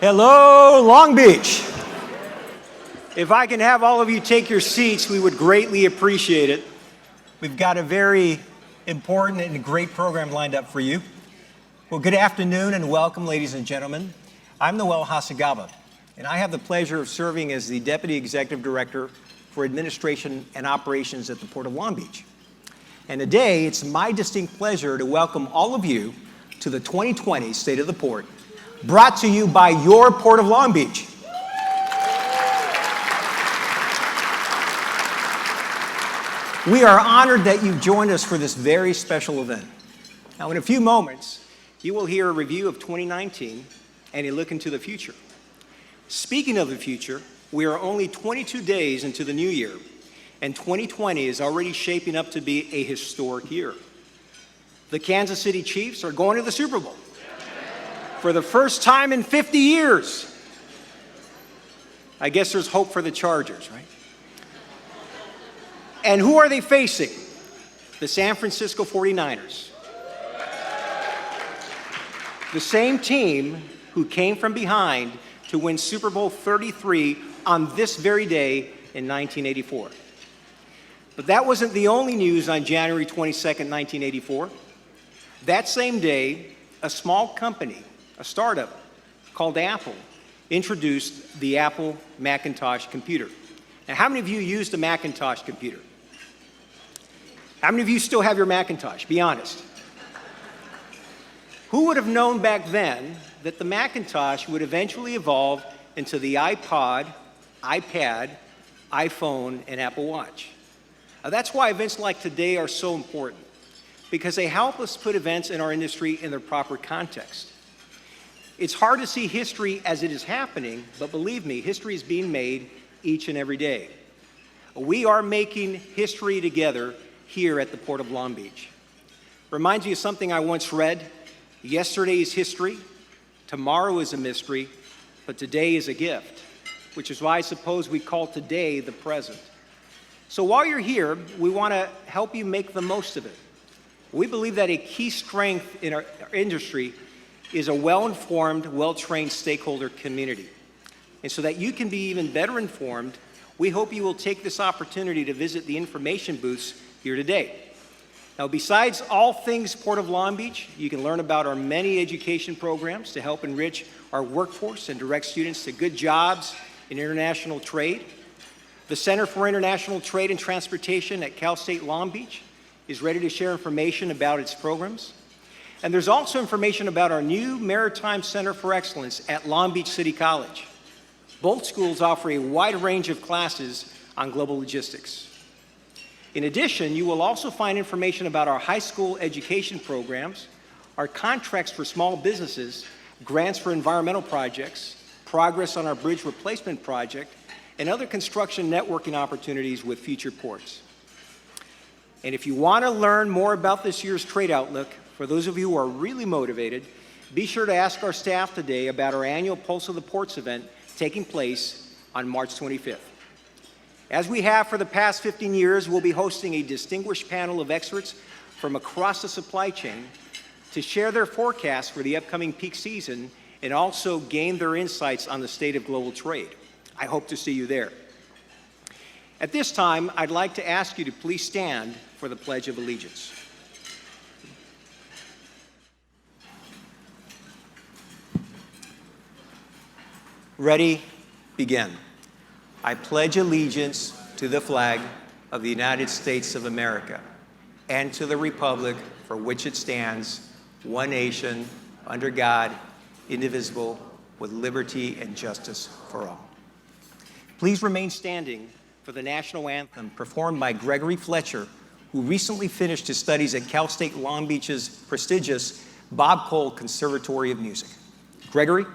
Hello, Long Beach. If I can have all of you take your seats, we would greatly appreciate it. We've got a very important and great program lined up for you. Well, good afternoon and welcome, ladies and gentlemen. I'm Noel Hacegaba, and I have the pleasure of serving as the Deputy Executive Director for Administration and Operations at the Port of Long Beach. And today, it's my distinct pleasure to welcome all of you to the 2020 State of the Port, brought to you by your Port of Long Beach. We are honored that you've joined us for this very special event. Now, in a few moments, you will hear a review of 2019 and a look into the future. Speaking of the future, we are only 22 days into the new year, and 2020 is already shaping up to be a historic year. The Kansas City Chiefs are going to the Super Bowl for the first time in 50 years. I guess there's hope for the Chargers, right? And who are they facing? The San Francisco 49ers. The same team who came from behind to win Super Bowl 33 on this very day in 1984. But that wasn't the only news on January 22nd, 1984. That same day, a small company, a startup called Apple, introduced the Apple Macintosh computer. Now, how many of you used a Macintosh computer? How many of you still have your Macintosh? Be honest. Who would have known back then that the Macintosh would eventually evolve into the iPod, iPad, iPhone, and Apple Watch? Now, that's why events like today are so important, because they help us put events in our industry in their proper context. It's hard to see history as it is happening, but believe me, history is being made each and every day. We are making history together here at the Port of Long Beach. Reminds me of something I once read: yesterday is history, tomorrow is a mystery, but today is a gift, which is why I suppose we call today the present. So while you're here, we want to help you make the most of it. We believe that a key strength in our industry is a well-informed, well-trained stakeholder community. And so that you can be even better informed, we hope you will take this opportunity to visit the information booths here today. Now, besides all things Port of Long Beach, you can learn about our many education programs to help enrich our workforce and direct students to good jobs in international trade. The Center for International Trade and Transportation at Cal State Long Beach is ready to share information about its programs. And there's also information about our new Maritime Center for Excellence at Long Beach City College. Both schools offer a wide range of classes on global logistics. In addition, you will also find information about our high school education programs, our contracts for small businesses, grants for environmental projects, progress on our bridge replacement project, and other construction networking opportunities with future ports. And if you want to learn more about this year's trade outlook, for those of you who are really motivated, be sure to ask our staff today about our annual Pulse of the Ports event taking place on March 25th. As we have for the past 15 years, we'll be hosting a distinguished panel of experts from across the supply chain to share their forecasts for the upcoming peak season and also gain their insights on the state of global trade. I hope to see you there. At this time, I'd like to ask you to please stand for the Pledge of Allegiance. Ready, begin. I pledge allegiance to the flag of the United States of America and to the republic for which it stands, one nation, under God, indivisible, with liberty and justice for all. Please remain standing for the national anthem performed by Gregory Fletcher, who recently finished his studies at Cal State Long Beach's prestigious Bob Cole Conservatory of Music. Gregory?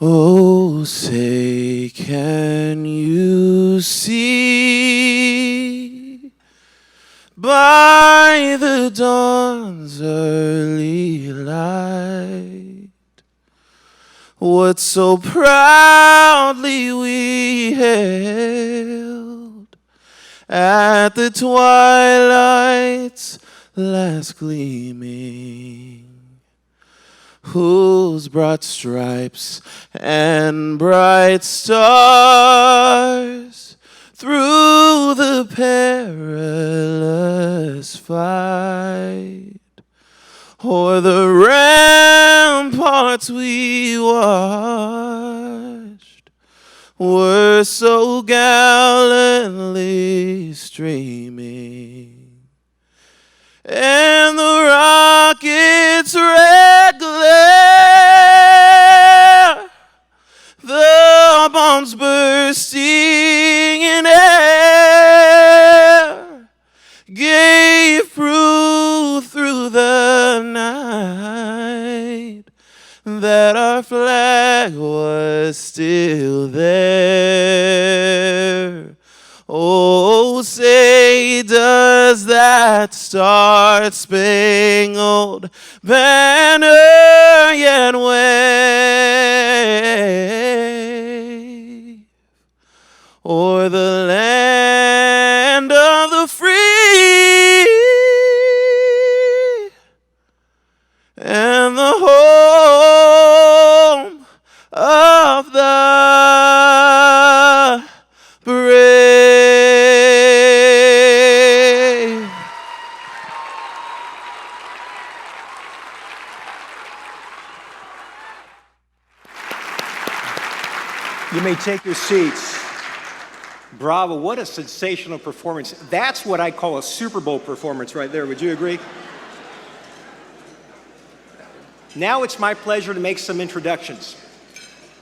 Oh, say, can you see by the dawn's early light what so proudly we hailed at the twilight's last gleaming, whose broad stripes and bright stars through the perilous fight o'er the ramparts we watched were so gallantly streaming, and the rocket's red glare, the bombs bursting in air, gave proof through the night that our flag was still there. Oh, say does that star-spangled banner yet wave o'er the land of the free and the home of the brave. You may take your seats. Bravo, what a sensational performance. That's what I call a Super Bowl performance right there. Would you agree? Now it's my pleasure to make some introductions.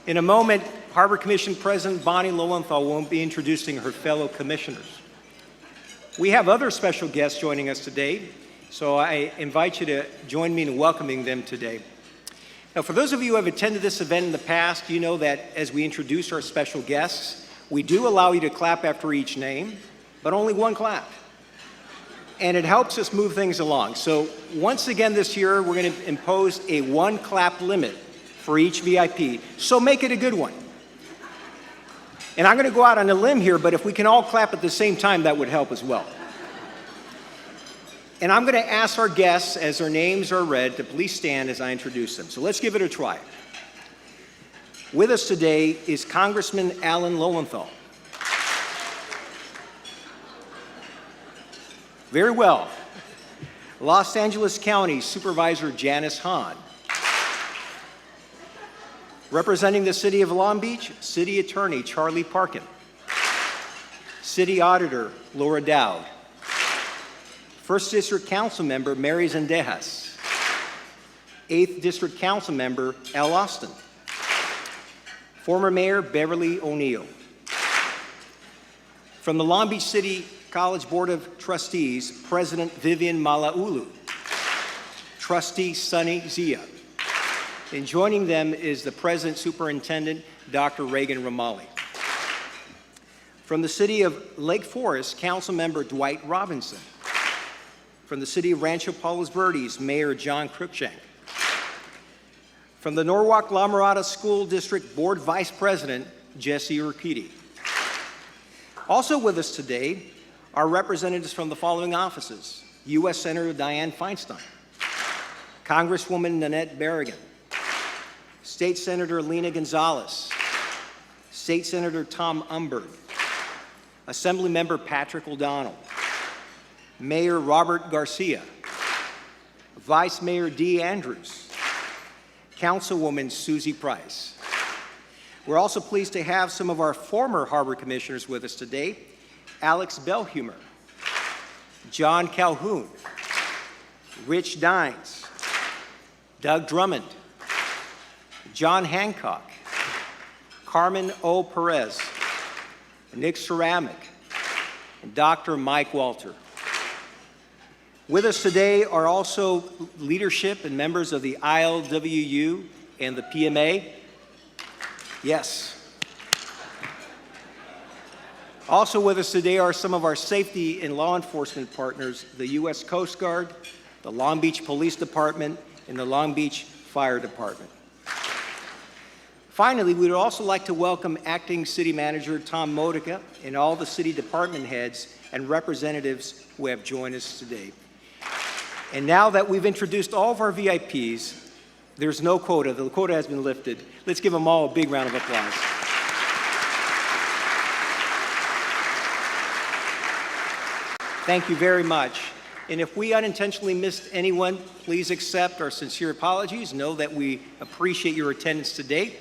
In a moment, Harbor Commission President Bonnie Lowenthal will be introducing her fellow commissioners. We have other special guests joining us today, so I invite you to join me in welcoming them today. Now, for those of you who have attended this event in the past, you know that as we introduce our special guests, we do allow you to clap after each name, but only one clap. And it helps us move things along. So once again this year, we're going to impose a one clap limit for each VIP. So make it a good one. And I'm going to go out on a limb here, but if we can all clap at the same time, that would help as well. And I'm going to ask our guests, as their names are read, to please stand as I introduce them. So let's give it a try. With us today is Congressman Alan Lowenthal. Very well. Los Angeles County Supervisor Janice Hahn. Representing the City of Long Beach, City Attorney Charlie Parkin. City Auditor Laura Dowd. First District Council Member Mary Zendejas. 8th District Council Member Al Austin. Former Mayor Beverly O'Neill. From the Long Beach City College Board of Trustees, President Vivian Malaulu. Trustee Sunny Zia. And joining them is the President Superintendent, Dr. Reagan Romali. From the City of Lake Forest, Council Member Dwight Robinson. From the City of Rancho Palos Verdes, Mayor John Cruikshank. From the Norwalk La Mirada School District Board Vice President, Jesse Urquidy. Also with us today are representatives from the following offices: U.S. Senator Dianne Feinstein, Congresswoman Nanette Berrigan, State Senator Lena Gonzalez, State Senator Tom Umberg, Assemblymember Patrick O'Donnell, Mayor Robert Garcia, Vice Mayor Dee Andrews, Councilwoman Susie Price. We're also pleased to have some of our former Harbor Commissioners with us today: Alex Belhumer, John Calhoun, Rich Dines, Doug Drummond, John Hancock, Carmen O. Perez, Nick Ceramic, and Dr. Mike Walter. With us today are also leadership and members of the ILWU and the PMA. Yes. Also with us today are some of our safety and law enforcement partners: the U.S. Coast Guard, the Long Beach Police Department, and the Long Beach Fire Department. Finally, we would also like to welcome Acting City Manager Tom Modica and all the city department heads and representatives who have joined us today. And now that we've introduced all of our VIPs, there's no quota. The quota has been lifted. Let's give them all a big round of applause. Thank you very much. And if we unintentionally missed anyone, please accept our sincere apologies. Know that we appreciate your attendance today.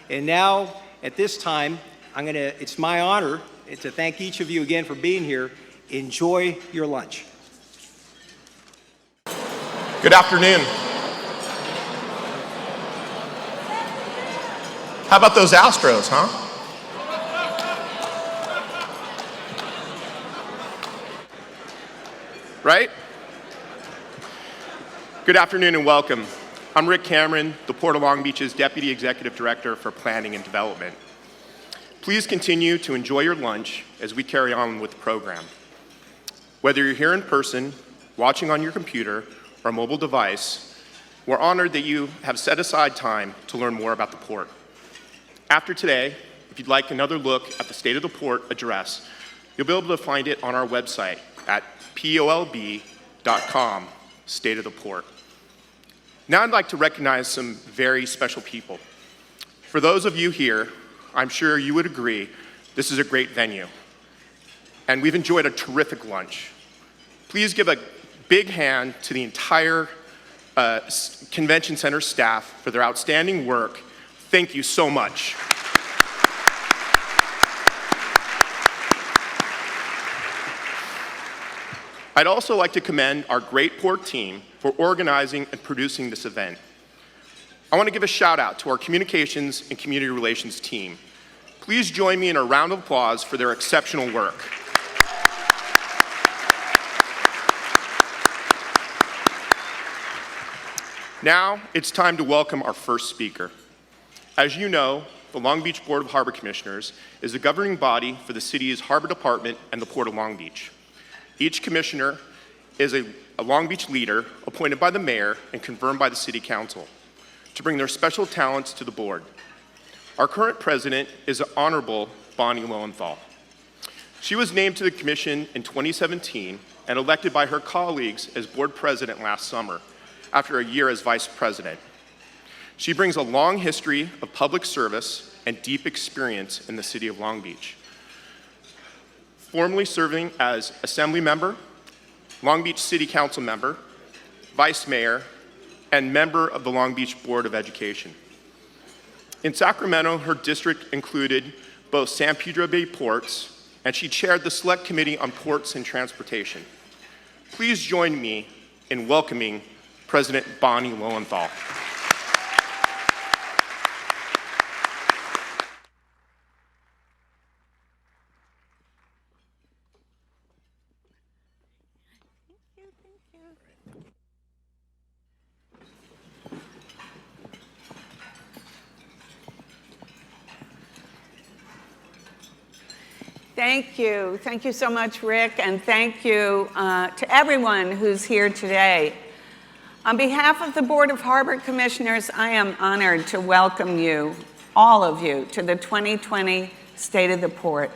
And now, at this time, it's my honor to thank each of you again for being here. Enjoy your lunch. Good afternoon. How about those Astros, huh? Right? Good afternoon and welcome. I'm Rick Cameron, the Port of Long Beach's Deputy Executive Director for Planning and Development. Please continue to enjoy your lunch as we carry on with the program. Whether you're here in person, watching on your computer, or mobile device, we're honored that you have set aside time to learn more about the port. After today, if you'd like another look at the State of the Port address, you'll be able to find it on our website at polb.com, State of the Port. Now I'd like to recognize some very special people. For those of you here, I'm sure you would agree, this is a great venue. And we've enjoyed a terrific lunch. Please give a big hand to the entire Convention Center staff for their outstanding work. Thank you so much. I'd also like to commend our great port team for organizing and producing this event. I want to give a shout out to our communications and community relations team. Please join me in a round of applause for their exceptional work. Now, it's time to welcome our first speaker. As you know, the Long Beach Board of Harbor Commissioners is the governing body for the city's Harbor Department and the Port of Long Beach. Each commissioner is a Long Beach leader appointed by the mayor and confirmed by the city council to bring their special talents to the board. Our current president is the Honorable Bonnie Lowenthal. She was named to the commission in 2017 and elected by her colleagues as board president last summer, after a year as vice president. She brings a long history of public service and deep experience in the city of Long Beach. Formerly serving as assembly member, Long Beach City Council member, vice mayor, and member of the Long Beach Board of Education. In Sacramento, her district included both San Pedro Bay ports, and she chaired the Select Committee on Ports and Transportation. Please join me in welcoming President Bonnie Lowenthal. Thank you. Thank you so much, Rick, and thank you to everyone who's here today. On behalf of the Board of Harbor Commissioners, I am honored to welcome you, all of you, to the 2020 State of the Port.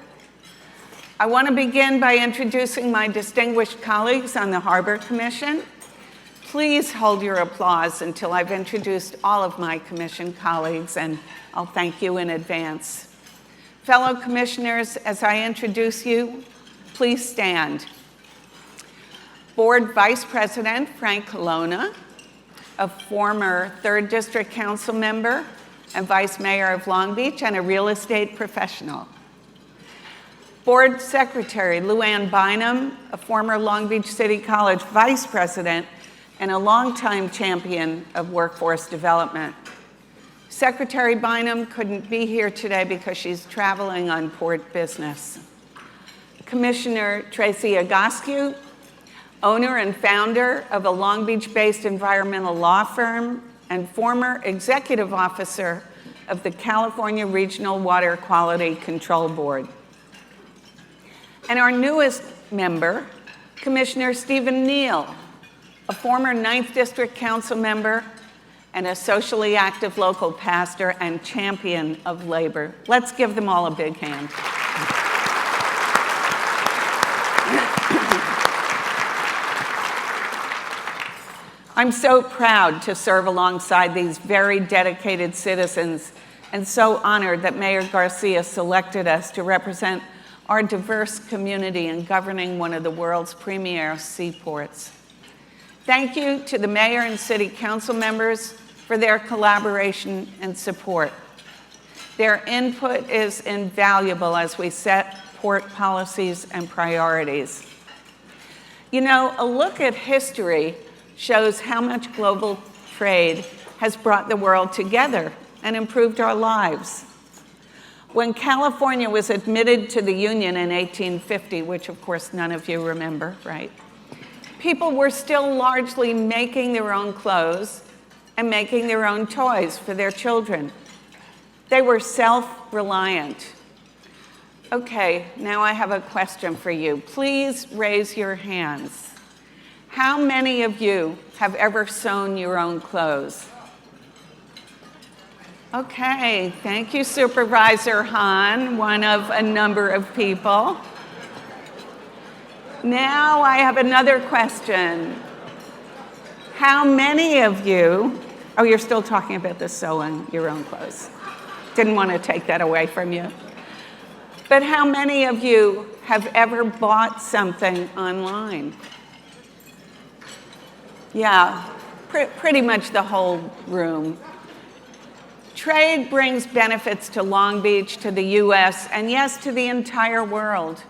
I want to begin by introducing my distinguished colleagues on the Harbor Commission. Please hold your applause until I've introduced all of my commission colleagues, and I'll thank you in advance. Fellow commissioners, as I introduce you, please stand. Board Vice President Frank Colonna, a former 3rd District Council member and Vice Mayor of Long Beach and a real estate professional. Board Secretary Luann Bynum, a former Long Beach City College Vice President and a longtime champion of workforce development. Secretary Bynum couldn't be here today because she's traveling on port business. Commissioner Tracy Agoscu, owner and founder of a Long Beach-based environmental law firm and former executive officer of the California Regional Water Quality Control Board. And our newest member, Commissioner Stephen Neal, a former 9th District Council member and a socially active local pastor and champion of labor. Let's give them all a big hand. I'm so proud to serve alongside these very dedicated citizens and so honored that Mayor Garcia selected us to represent our diverse community in governing one of the world's premier seaports. Thank you to the mayor and city council members for their collaboration and support. Their input is invaluable as we set port policies and priorities. You know, a look at history shows how much global trade has brought the world together and improved our lives. When California was admitted to the Union in 1850, which of course none of you remember, right? People were still largely making their own clothes and making their own toys for their children. They were self-reliant. Okay, now I have a question for you. Please raise your hands. How many of you have ever sewn your own clothes? Okay, thank you, Supervisor Hahn, one of a number of people. Now I have another question. How many of you, oh, you're still talking about the sewing your own clothes. Didn't want to take that away from you. But how many of you have ever bought something online? Yeah, pretty much the whole room. Trade brings benefits to Long Beach, to the US, and yes, to the entire world.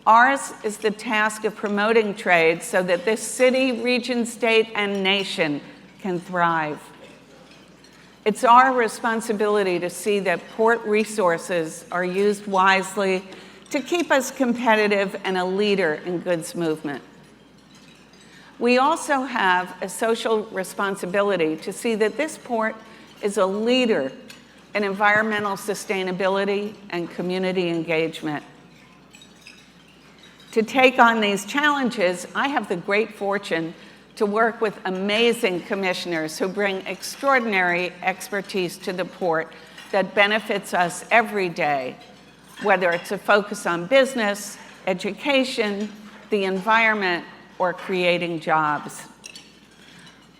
Ours is the task of promoting trade so that this city, region, state, and nation can thrive. It's our responsibility to see that port resources are used wisely to keep us competitive and a leader in goods movement. We also have a social responsibility to see that this port is a leader in environmental sustainability and community engagement. To take on these challenges, I have the great fortune to work with amazing commissioners who bring extraordinary expertise to the port that benefits us every day, whether it's a focus on business, education, the environment, or creating jobs.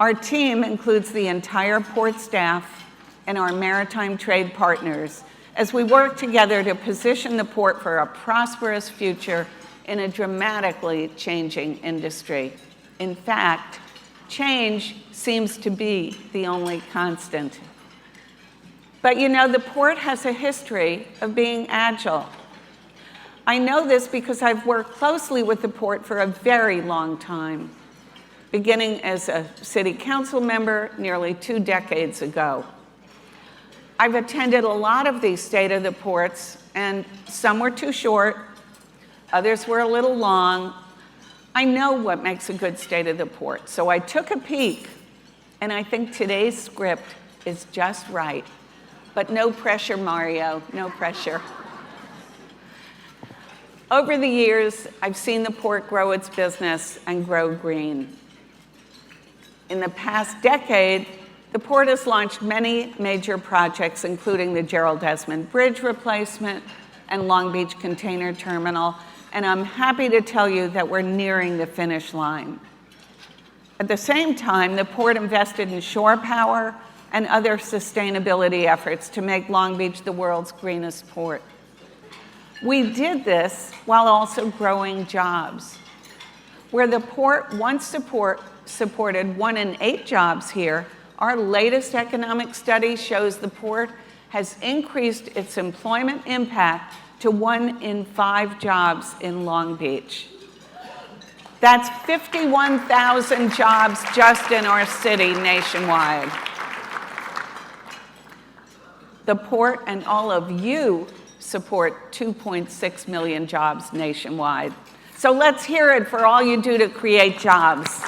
Our team includes the entire port staff and our maritime trade partners as we work together to position the port for a prosperous future in a dramatically changing industry. In fact, change seems to be the only constant. But you know, the port has a history of being agile. I know this because I've worked closely with the port for a very long time, beginning as a city council member nearly 2 decades ago. I've attended a lot of these State of the Ports, and some were too short, others were a little long. I know what makes a good State of the Port, so I took a peek, and I think today's script is just right. But no pressure, Mario, no pressure. Over the years, I've seen the port grow its business and grow green. In the past decade, the port has launched many major projects, including the Gerald Desmond Bridge replacement and Long Beach Container Terminal, and I'm happy to tell you that we're nearing the finish line. At the same time, the port invested in shore power and other sustainability efforts to make Long Beach the world's greenest port. We did this while also growing jobs. Where the port once supported 1 in 8 jobs here, our latest economic study shows the port has increased its employment impact to 1 in 5 jobs in Long Beach. That's 51,000 jobs just in our city nationwide. The port and all of you support 2.6 million jobs nationwide. So let's hear it for all you do to create jobs.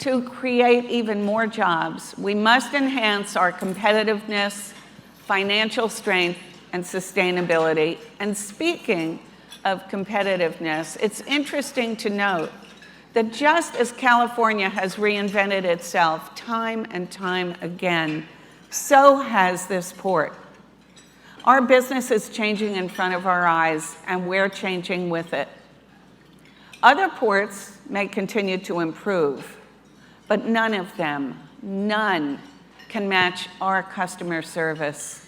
To create even more jobs, we must enhance our competitiveness, financial strength, and sustainability. And speaking of competitiveness, it's interesting to note that just as California has reinvented itself time and time again, so has this port. Our business is changing in front of our eyes, and we're changing with it. Other ports may continue to improve, but none of them, none, can match our customer service.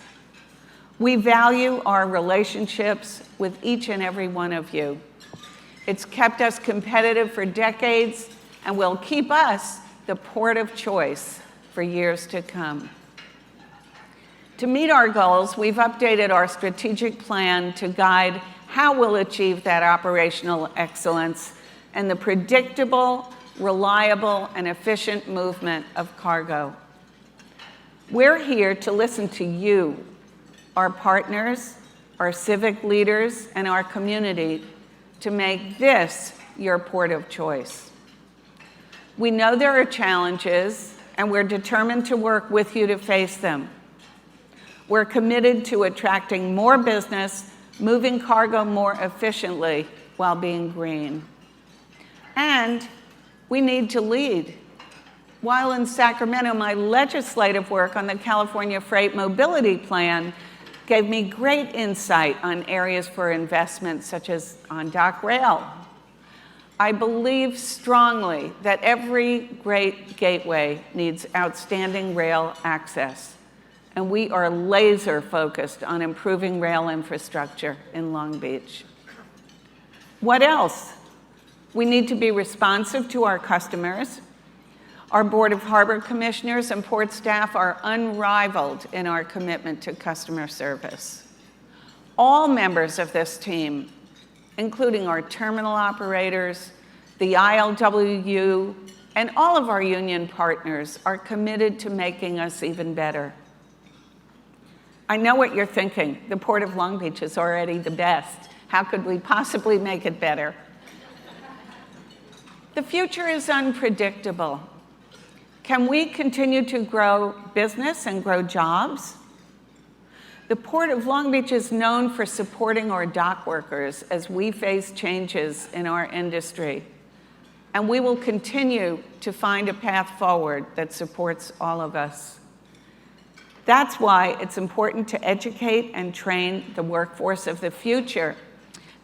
We value our relationships with each and every one of you. It's kept us competitive for decades and will keep us the port of choice for years to come. To meet our goals, we've updated our strategic plan to guide how we'll achieve that operational excellence and the predictable, reliable, and efficient movement of cargo. We're here to listen to you, our partners, our civic leaders, and our community to make this your port of choice. We know there are challenges, and we're determined to work with you to face them. We're committed to attracting more business, moving cargo more efficiently while being green. And we need to lead. While in Sacramento, my legislative work on the California Freight Mobility Plan gave me great insight on areas for investment such as on-dock rail. I believe strongly that every great gateway needs outstanding rail access, and we are laser focused on improving rail infrastructure in Long Beach. What else? We need to be responsive to our customers. Our Board of Harbor Commissioners and port staff are unrivaled in our commitment to customer service. All members of this team, including our terminal operators, the ILWU, and all of our union partners, are committed to making us even better. I know what you're thinking. The Port of Long Beach is already the best. How could we possibly make it better? The future is unpredictable. Can we continue to grow business and grow jobs? The Port of Long Beach is known for supporting our dock workers as we face changes in our industry. And we will continue to find a path forward that supports all of us. That's why it's important to educate and train the workforce of the future.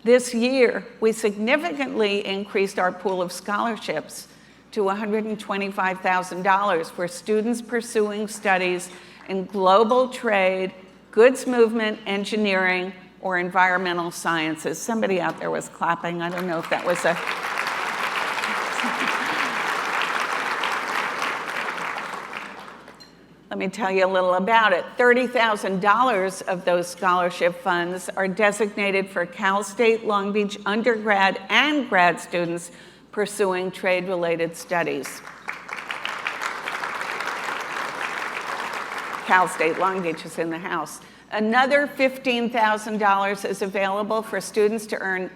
This year, we significantly increased our pool of scholarships to $125,000 for students pursuing studies in global trade, goods movement, engineering, or environmental sciences. Somebody out there was clapping. I don't know if that was a... Let me tell you a little about it. $30,000 of those scholarship funds are designated for Cal State Long Beach undergrad and grad students pursuing trade-related studies. Cal State Long Beach is in the house. Another $15,000 is available for students to earn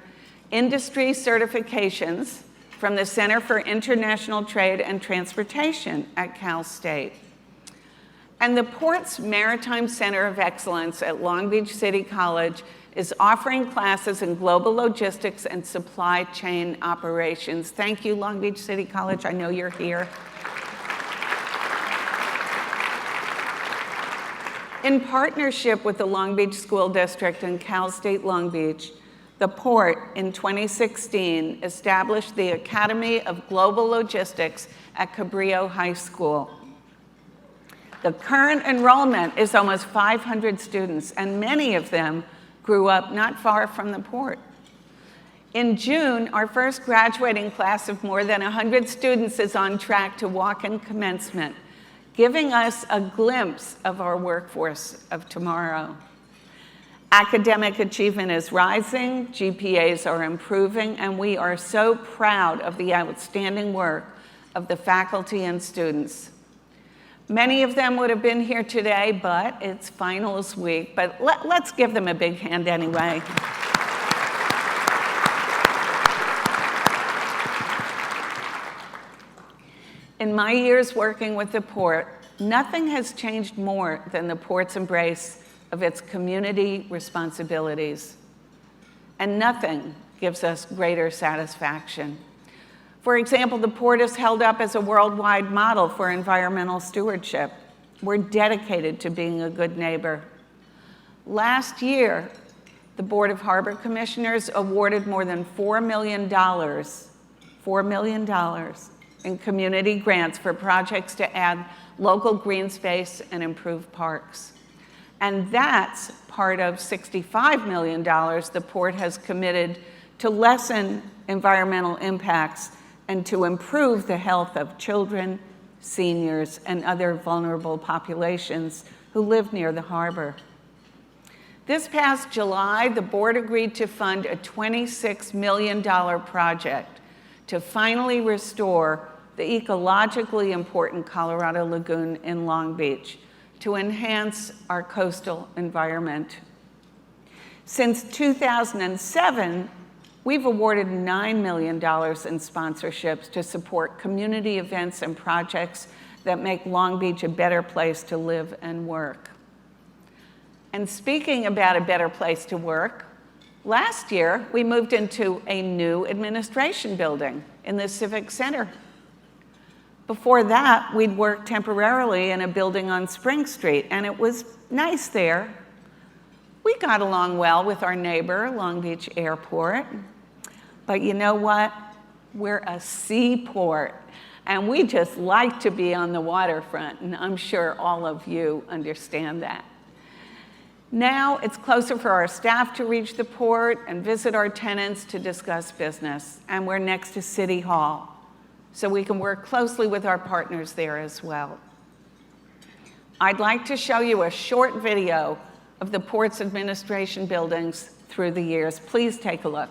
industry certifications from the Center for International Trade and Transportation at Cal State. And the Port's Maritime Center of Excellence at Long Beach City College is offering classes in global logistics and supply chain operations. Thank you, Long Beach City College. I know you're here. In partnership with the Long Beach School District and Cal State Long Beach, the Port in 2016 established the Academy of Global Logistics at Cabrillo High School. The current enrollment is almost 500 students, and many of them grew up not far from the port. In June, our first graduating class of more than 100 students is on track to walk in commencement, giving us a glimpse of our workforce of tomorrow. Academic achievement is rising, GPAs are improving, and we are so proud of the outstanding work of the faculty and students. Many of them would have been here today, but it's finals week. But let's give them a big hand anyway. In my years working with the Port, nothing has changed more than the Port's embrace of its community responsibilities. and nothing gives us greater satisfaction. For example, the port is held up as a worldwide model for environmental stewardship. We're dedicated to being a good neighbor. Last year, the Board of Harbor Commissioners awarded more than $4 million in community grants for projects to add local green space and improve parks. And that's part of $65 million the port has committed to lessen environmental impacts and to improve the health of children, seniors, and other vulnerable populations who live near the harbor. This past July, the board agreed to fund a $26 million project to finally restore the ecologically important Colorado Lagoon in Long Beach to enhance our coastal environment. Since 2007, we've awarded $9 million in sponsorships to support community events and projects that make Long Beach a better place to live and work. And speaking about a better place to work, last year we moved into a new administration building in the Civic Center. Before that, we'd worked temporarily in a building on Spring Street, and it was nice there. We got along well with our neighbor, Long Beach Airport. But you know what? We're a seaport, and we just like to be on the waterfront, and I'm sure all of you understand that. Now it's closer for our staff to reach the port and visit our tenants to discuss business, and we're next to City Hall, so we can work closely with our partners there as well. I'd like to show you a short video of the port's administration buildings through the years. Please take a look.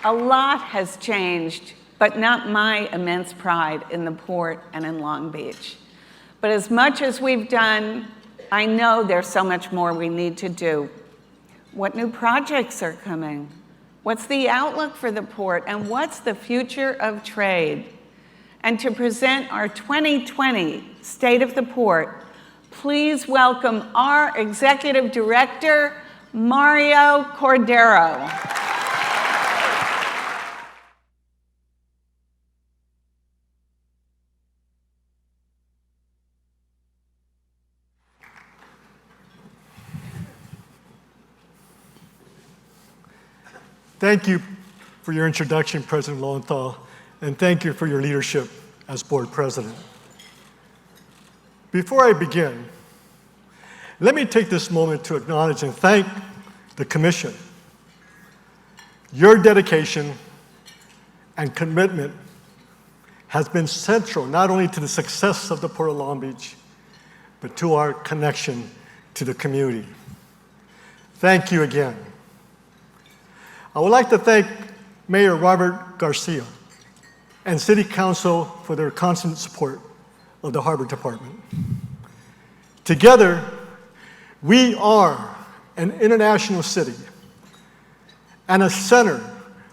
A lot has changed, but not my immense pride in the port and in Long Beach. But as much as we've done, I know there's so much more we need to do. What new projects are coming? What's the outlook for the port, and what's the future of trade? And to present our 2020 State of the Port, please welcome our Executive Director, Mario Cordero. Thank you for your introduction, President Lowenthal, and thank you for your leadership as Board President. Before I begin, let me take this moment to acknowledge and thank the Commission. Your dedication and commitment has been central not only to the success of the Port of Long Beach, but to our connection to the community. Thank you again. I would like to thank Mayor Robert Garcia and City Council for their constant support of the Harbor Department. Together, we are an international city and a center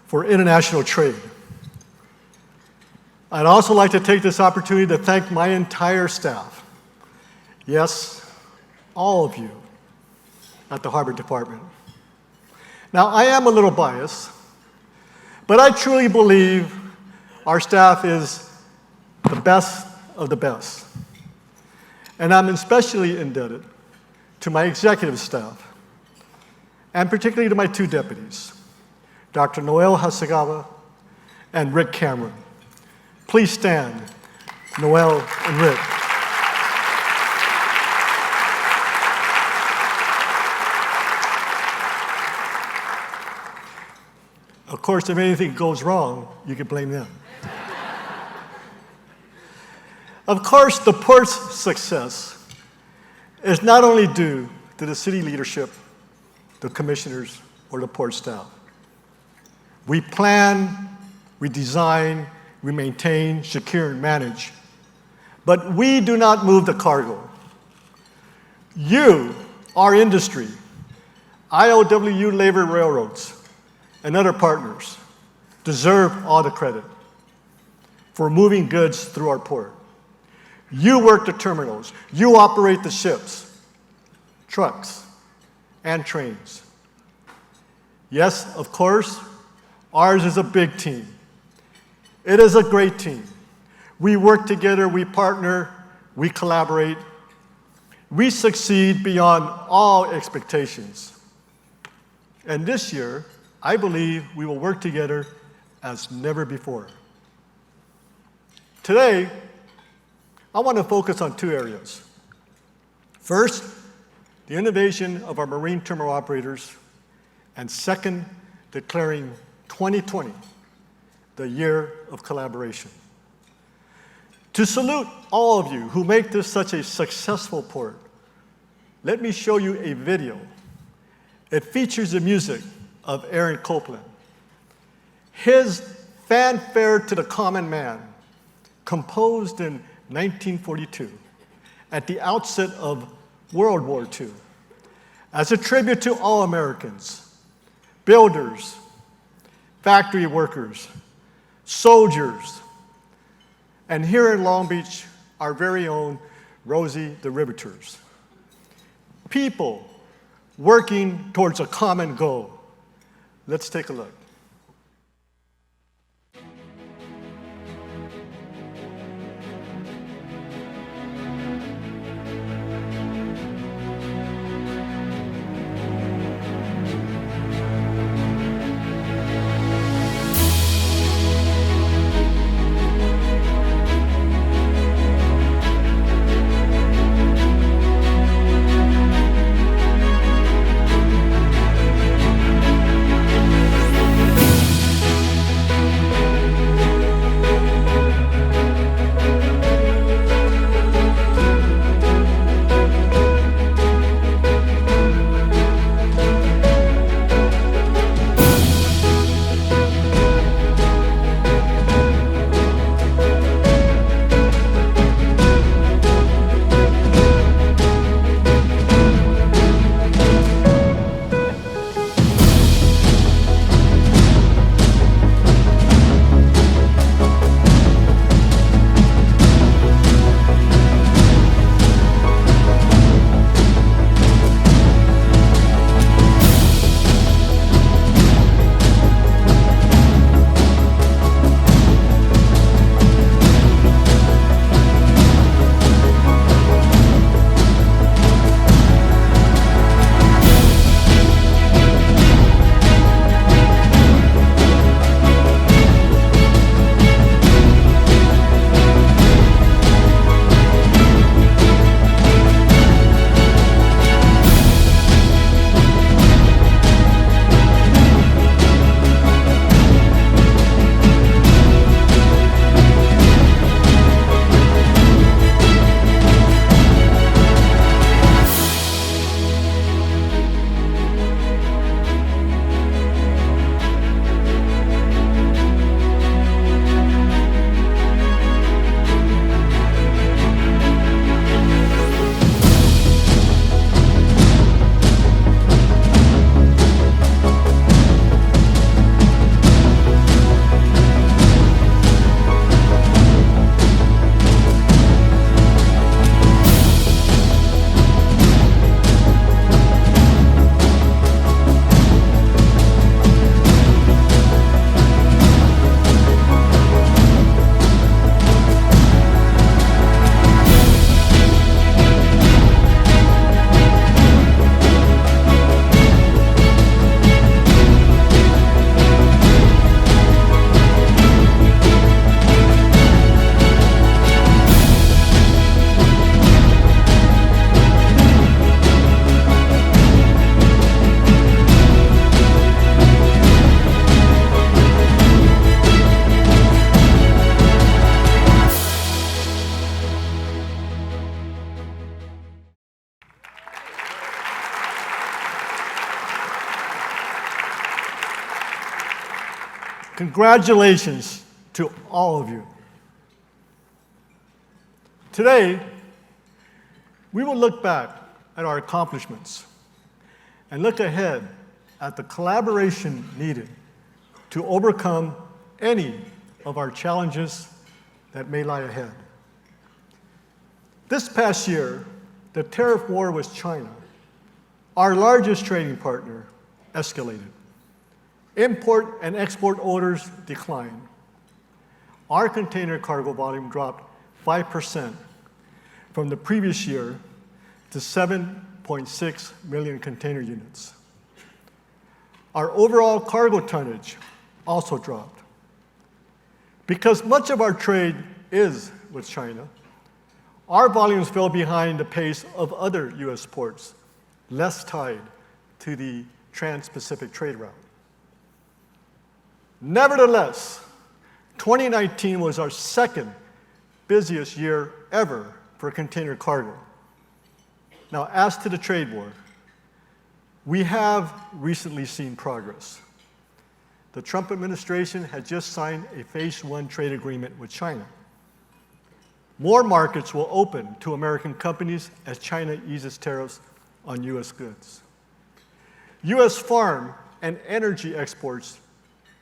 for international trade. I'd also like to take this opportunity to thank my entire staff. Yes, all of you at the Harbor Department. Now, I am a little biased, but I truly believe our staff is the best of the best. And I'm especially indebted to my executive staff, and particularly to my two deputies, Dr. Noel Hacegaba and Rick Cameron. Please stand, Noel and Rick. Of course, if anything goes wrong, you can blame them. Of course, the port's success is not only due to the city leadership, the commissioners, or the port staff. We plan, we design, we maintain, secure, and manage. But we do not move the cargo. You, our industry, IOW labor railroads, and other partners deserve all the credit for moving goods through our port. You work the terminals, you operate the ships, trucks, and trains. Yes, of course, ours is a big team. It is a great team. We work together, we partner, we collaborate. We succeed beyond all expectations. And this year, I believe we will work together as never before. Today, I want to focus on two areas. First, the innovation of our marine terminal operators, and second, declaring 2020 the year of collaboration. To salute all of you who make this such a successful port, let me show you a video. It features the music of Aaron Copland. His Fanfare to the Common Man, composed in 1942, at the outset of World War II, as a tribute to all Americans, builders, factory workers, soldiers, and here in Long Beach, our very own Rosie the Riveters. People working towards a common goal. Let's take a look. Congratulations to all of you. Today, we will look back at our accomplishments and look ahead at the collaboration needed to overcome any of our challenges that may lie ahead. This past year, the tariff war with China, our largest trading partner, escalated. Import and export orders declined. Our container cargo volume dropped 5% from the previous year to 7.6 million container units. Our overall cargo tonnage also dropped. Because much of our trade is with China, our volumes fell behind the pace of other U.S. ports, less tied to the Trans-Pacific trade route. Nevertheless, 2019 was our second busiest year ever for container cargo. Now, as to the trade war, we have recently seen progress. The Trump administration had just signed a Phase 1 trade agreement with China. More markets will open to American companies as China eases tariffs on U.S. goods. U.S. farm and energy exports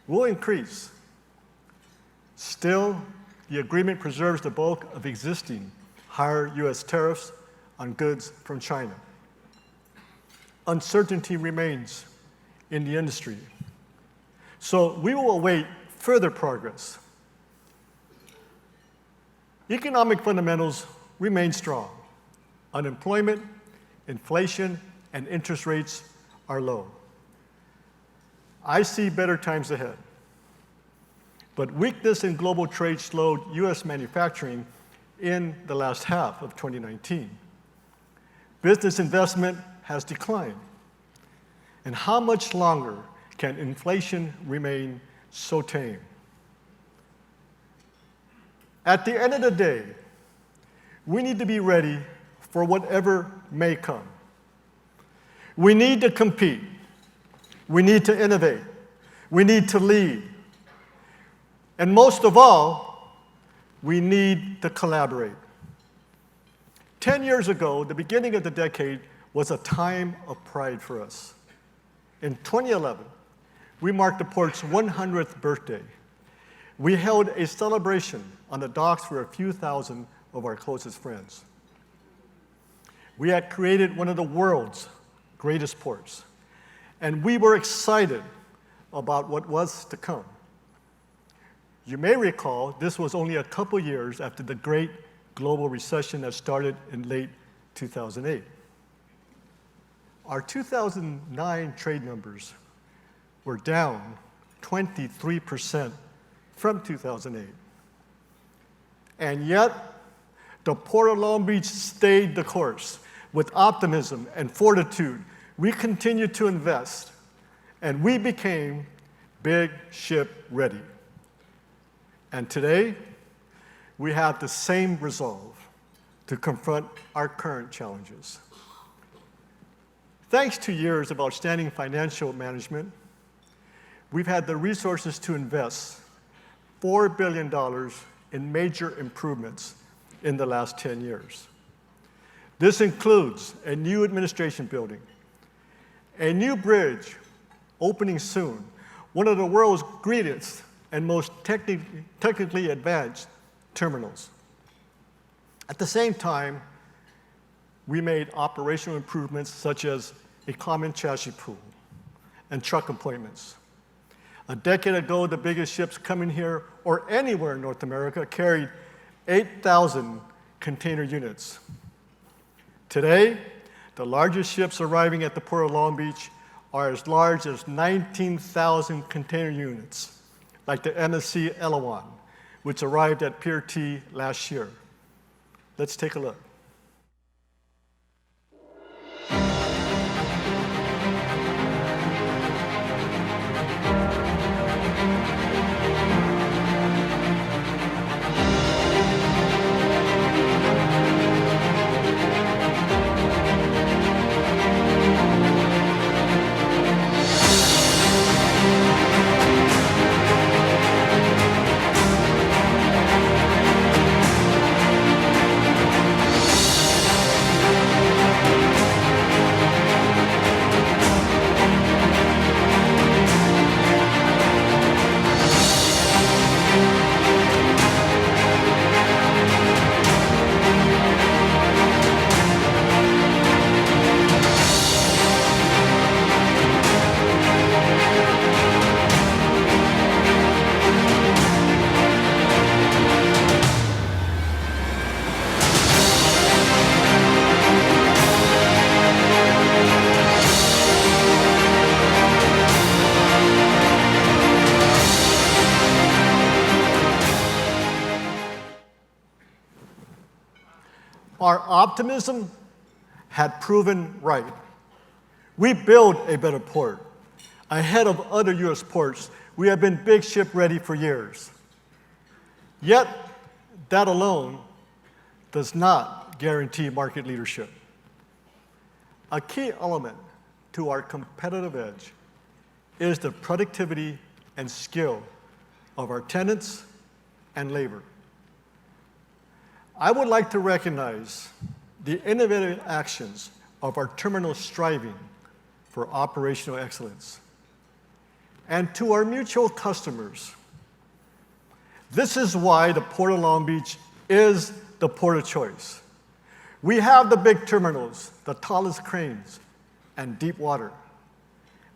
will increase. Still, the agreement preserves the bulk of existing higher U.S. tariffs on goods from China. Uncertainty remains in the industry, so we will await further progress. Economic fundamentals remain strong. Unemployment, inflation, and interest rates are low. I see better times ahead. But weakness in global trade slowed U.S. manufacturing in the last half of 2019. Business investment has declined. And how much longer can inflation remain so tame? At the end of the day, we need to be ready for whatever may come. We need to compete. We need to innovate. We need to lead. And most of all, we need to collaborate. 10 years ago, the beginning of the decade was a time of pride for us. In 2011, we marked the port's 100th birthday. We held a celebration on the docks for a few thousand of our closest friends. We had created one of the world's greatest ports, and we were excited about what was to come. You may recall this was only a couple years after the great global recession that started in late 2008. Our 2009 trade numbers were down 23% from 2008. And yet, the Port of Long Beach stayed the course. With optimism and fortitude, we continued to invest, and we became big ship ready. And today, we have the same resolve to confront our current challenges. Thanks to years of outstanding financial management, we've had the resources to invest $4 billion in major improvements in the last 10 years. This includes a new administration building, a new bridge opening soon, one of the world's greenest and most technically advanced terminals. At the same time, we made operational improvements such as a common chassis pool and truck appointments. A decade ago, the biggest ships coming here or anywhere in North America carried 8,000 container units. Today, the largest ships arriving at the Port of Long Beach are as large as 19,000 container units, like the MSC Elawan, which arrived at PIERT last year. Let's take a look. our optimism had proven right. We built a better port. Ahead of other U.S. ports, we have been big ship ready for years. Yet, that alone does not guarantee market leadership. A key element to our competitive edge is the productivity and skill of our tenants and labor. I would like to recognize the innovative actions of our terminal striving for operational excellence. And to our mutual customers, this is why the Port of Long Beach is the port of choice. We have the big terminals, the tallest cranes, and deep water.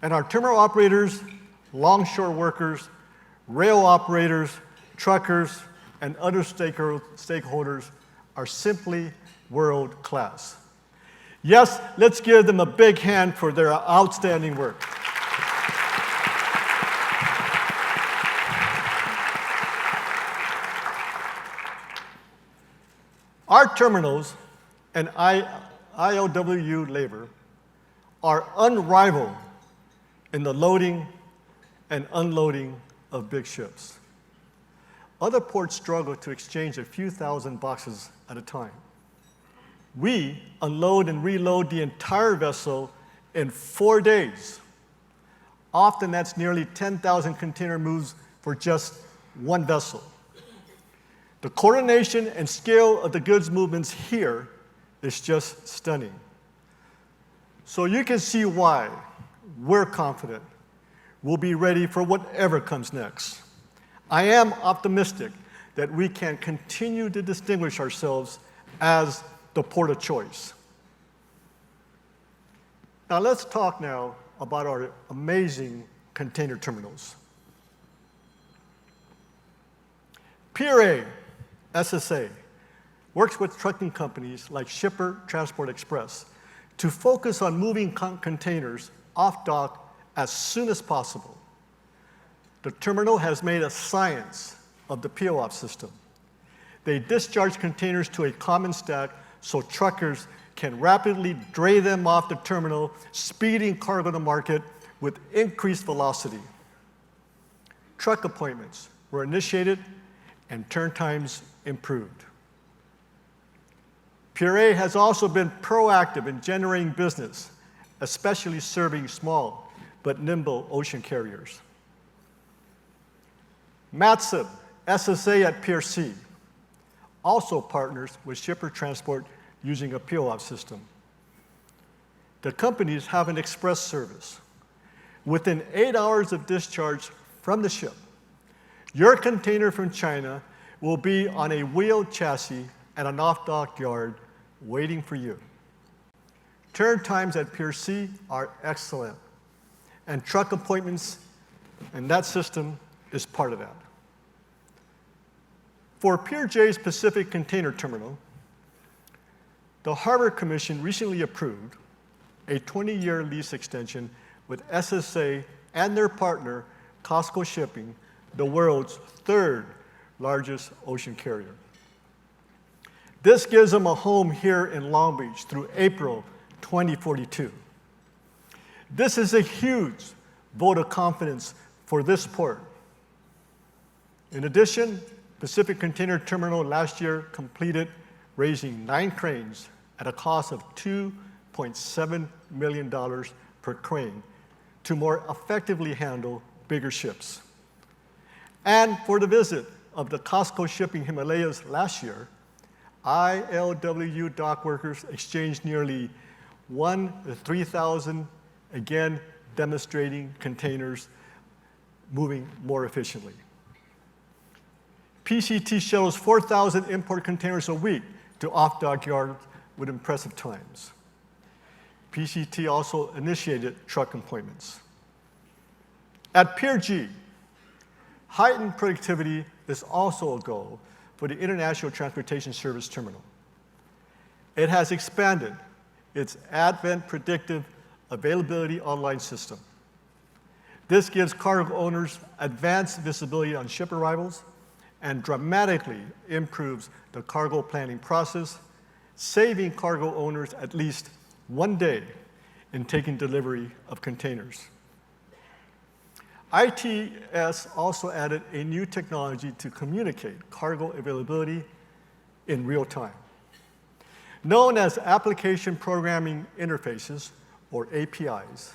And our terminal operators, longshore workers, rail operators, truckers, and other stakeholders are simply world class. Yes, let's give them a big hand for their outstanding work. Our terminals and ILWU labor are unrivaled in the loading and unloading of big ships. Other ports struggle to exchange a few thousand boxes at a time. We unload and reload the entire vessel in 4 days. Often that's nearly 10,000 container moves for just one vessel. The coordination and scale of the goods movements here is just stunning. So you can see why we're confident we'll be ready for whatever comes next. I am optimistic that we can continue to distinguish ourselves as the port of choice. Now let's talk now about our amazing container terminals. PIERE, SSA, works with trucking companies like Shipper Transport Express to focus on moving containers off dock as soon as possible. The terminal has made a science of the POOP system. They discharge containers to a common stack so truckers can rapidly dray them off the terminal, speeding cargo to market with increased velocity. Truck appointments were initiated and turn times improved. PIERE has also been proactive in generating business, especially serving small but nimble ocean carriers. MATSON, SSA at Pier C, also partners with Shipper Transport using a POOP system. The companies have an express service. Within 8 hours of discharge from the ship, your container from China will be on a wheeled chassis at an off-dock yard waiting for you. Turn times at Pier C are excellent, and truck appointments and that system is part of that. For Pier J's Pacific Container Terminal, the Harbor Commission recently approved a 20-year lease extension with SSA and their partner, Costco Shipping, the world's third largest ocean carrier. This gives them a home here in Long Beach through April 2042. This is a huge vote of confidence for this port. In addition, Pacific Container Terminal last year completed raising 9 cranes at a cost of $2.7 million per crane to more effectively handle bigger ships. And for the visit of the Costco Shipping Himalayas last year, ILWU dock workers exchanged nearly 1,000 to 3,000, again demonstrating containers moving more efficiently. PCT shuttles 4,000 import containers a week to off-dock yards with impressive times. PCT also initiated truck appointments. At Pier G, heightened productivity is also a goal for the International Transportation Service Terminal. It has expanded its Advent Predictive Availability online system. This gives cargo owners advanced visibility on ship arrivals and dramatically improves the cargo planning process saving cargo owners at least 1 day in taking delivery of containers. ITS also added a new technology to communicate cargo availability in real time. Known as Application Programming Interfaces, or APIs,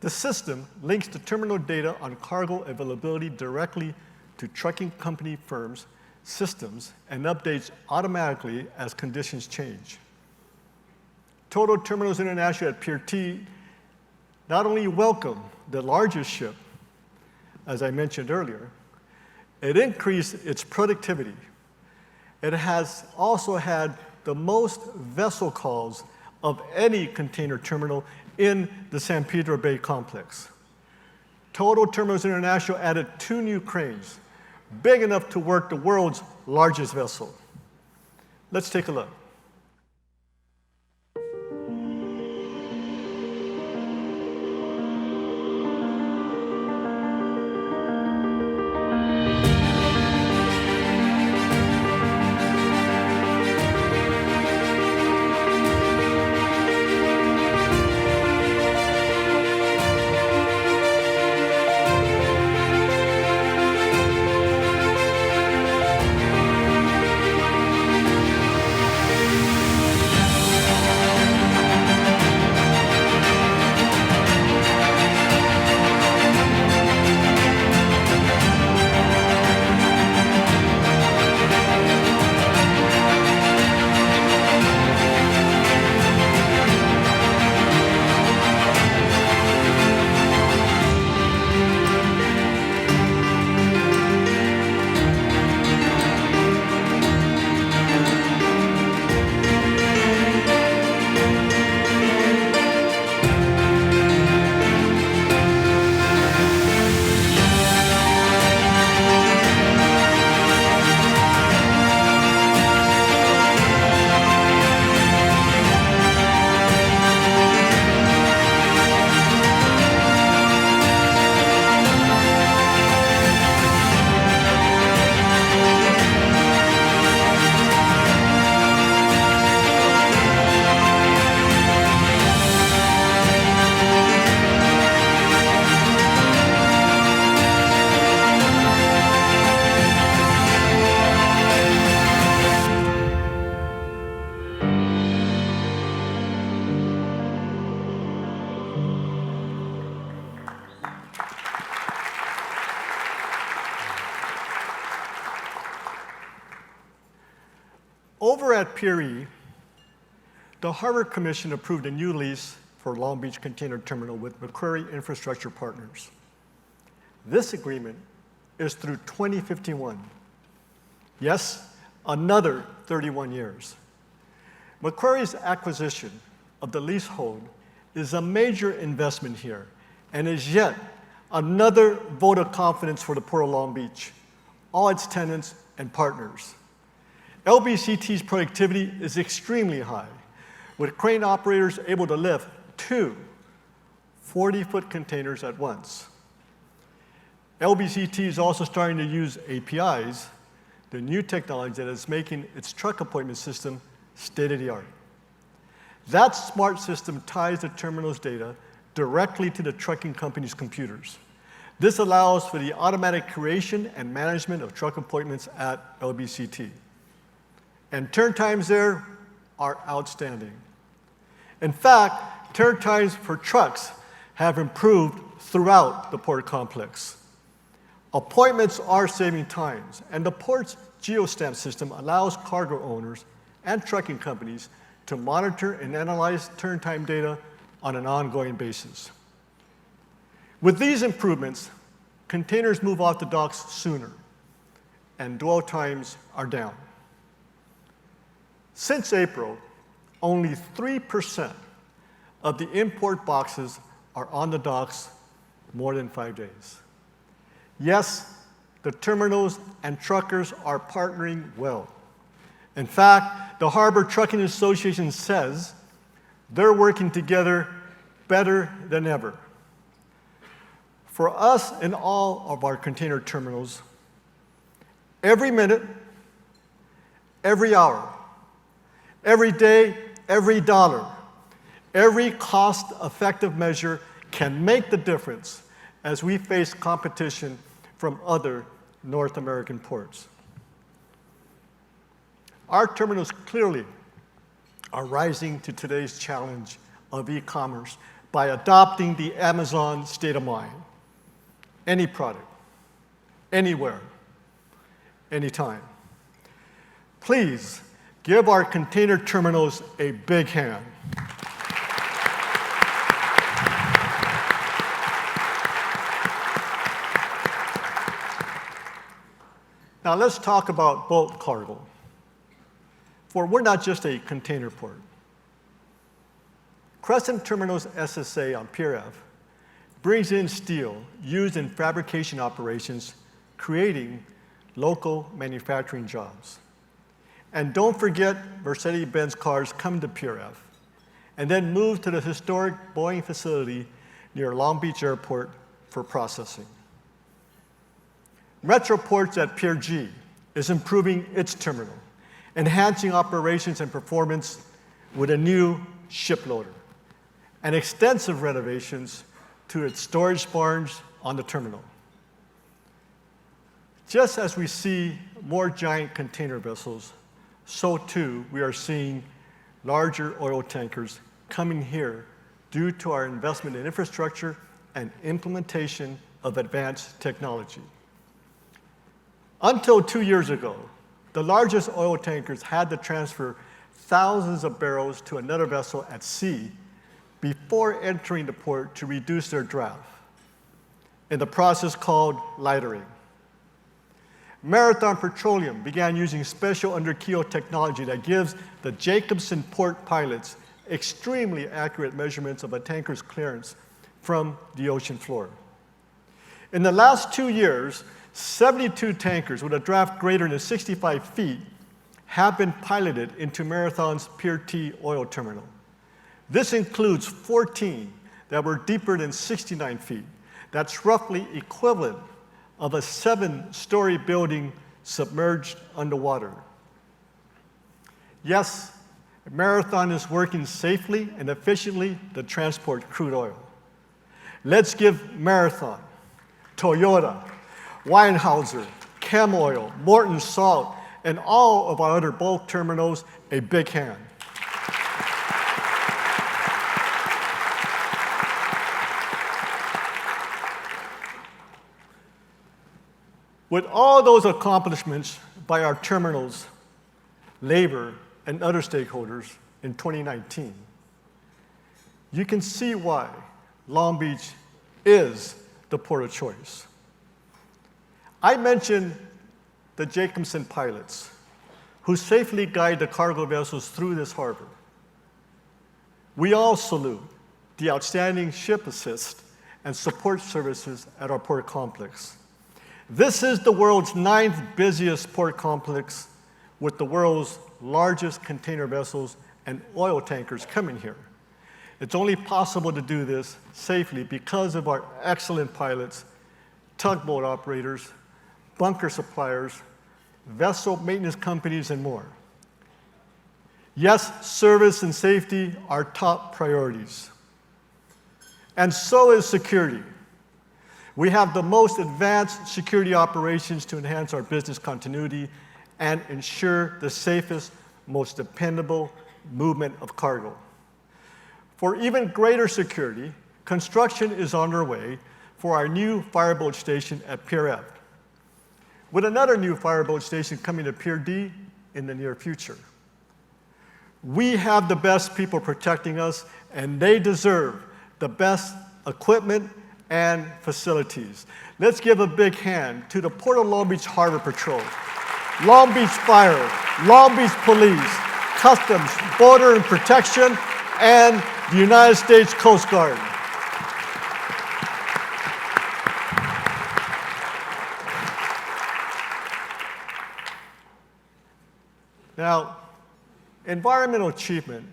the system links the terminal data on cargo availability directly to trucking company firms' systems and updates automatically as conditions change. Total Terminals International at PIERT not only welcomed the largest ship, as I mentioned earlier, it increased its productivity. It has also had the most vessel calls of any container terminal in the San Pedro Bay complex. Total Terminals International added 2 new cranes, big enough to work the world's largest vessel. Let's take a look. Over at PIERE, the Harbor Commission approved a new lease for Long Beach Container Terminal with Macquarie Infrastructure Partners. This agreement is through 2051. Yes, another 31 years. Macquarie's acquisition of the leasehold is a major investment here and is yet another vote of confidence for the Port of Long Beach, all its tenants and partners. LBCT's productivity is extremely high, with crane operators able to lift 2 40-foot containers at once. LBCT is also starting to use APIs, the new technology that is making its truck appointment system state-of-the-art. That smart system ties the terminal's data directly to the trucking company's computers. This allows for the automatic creation and management of truck appointments at LBCT. And turn times there are outstanding. In fact, turn times for trucks have improved throughout the port complex. Appointments are saving times, and the port's geostamp system allows cargo owners and trucking companies to monitor and analyze turn time data on an ongoing basis. With these improvements, containers move off the docks sooner, and dwell times are down. Since April, only 3% of the import boxes are on the docks more than 5 days. Yes, the terminals and truckers are partnering well. In fact, the Harbor Trucking Association says they're working together better than ever. For us in all of our container terminals, every minute, every hour, Every day, every dollar, every cost-effective measure can make the difference as we face competition from other North American ports. Our terminals clearly are rising to today's challenge of e-commerce by adopting the Amazon state of mind. Any product, anywhere, anytime. Please give our container terminals a big hand. Now let's talk about bulk cargo. For we're not just a container port. Crescent Terminals SSA on Pier F brings in steel used in fabrication operations, creating local manufacturing jobs. And don't forget, Mercedes-Benz cars come to Pier F and then move to the historic Boeing facility near Long Beach Airport for processing. Metroports at PIERG is improving its terminal, enhancing operations and performance with a new ship loader and extensive renovations to its storage barns on the terminal. Just as we see more giant container vessels, so too we are seeing larger oil tankers coming here due to our investment in infrastructure and implementation of advanced technology. Until 2 years ago, the largest oil tankers had to transfer thousands of barrels to another vessel at sea before entering the port to reduce their draft, in the process called lightering. Marathon Petroleum began using special under-keel technology that gives the Jacobson port pilots extremely accurate measurements of a tanker's clearance from the ocean floor. In the last 2 years, 72 tankers with a draft greater than 65 feet have been piloted into Marathon's PIERT oil terminal. This includes 14 that were deeper than 69 feet. That's roughly equivalent of a 7-story building submerged underwater. Yes, Marathon is working safely and efficiently to transport crude oil. Let's give Marathon, Toyota, Weinhauser, Chem Oil, Morton Salt, and all of our other bulk terminals a big hand. With all those accomplishments by our terminals, labor, and other stakeholders in 2019, you can see why Long Beach is the port of choice. I mentioned the Jacobson pilots who safely guide the cargo vessels through this harbor. We all salute the outstanding ship assist and support services at our port complex. This is the world's 9th busiest port complex with the world's largest container vessels and oil tankers coming here. It's only possible to do this safely because of our excellent pilots, tugboat operators, bunker suppliers, vessel maintenance companies, and more. Yes, service and safety are top priorities. And so is security. We have the most advanced security operations to enhance our business continuity and ensure the safest, most dependable movement of cargo. For even greater security, construction is underway for our new fireboat station at Pier F, with another new fireboat station coming to Pier D in the near future. We have the best people protecting us, and they deserve the best equipment and facilities. Let's give a big hand to the Port of Long Beach Harbor Patrol, Long Beach Fire, Long Beach Police, Customs, Border and Protection, and the United States Coast Guard. Now, environmental achievement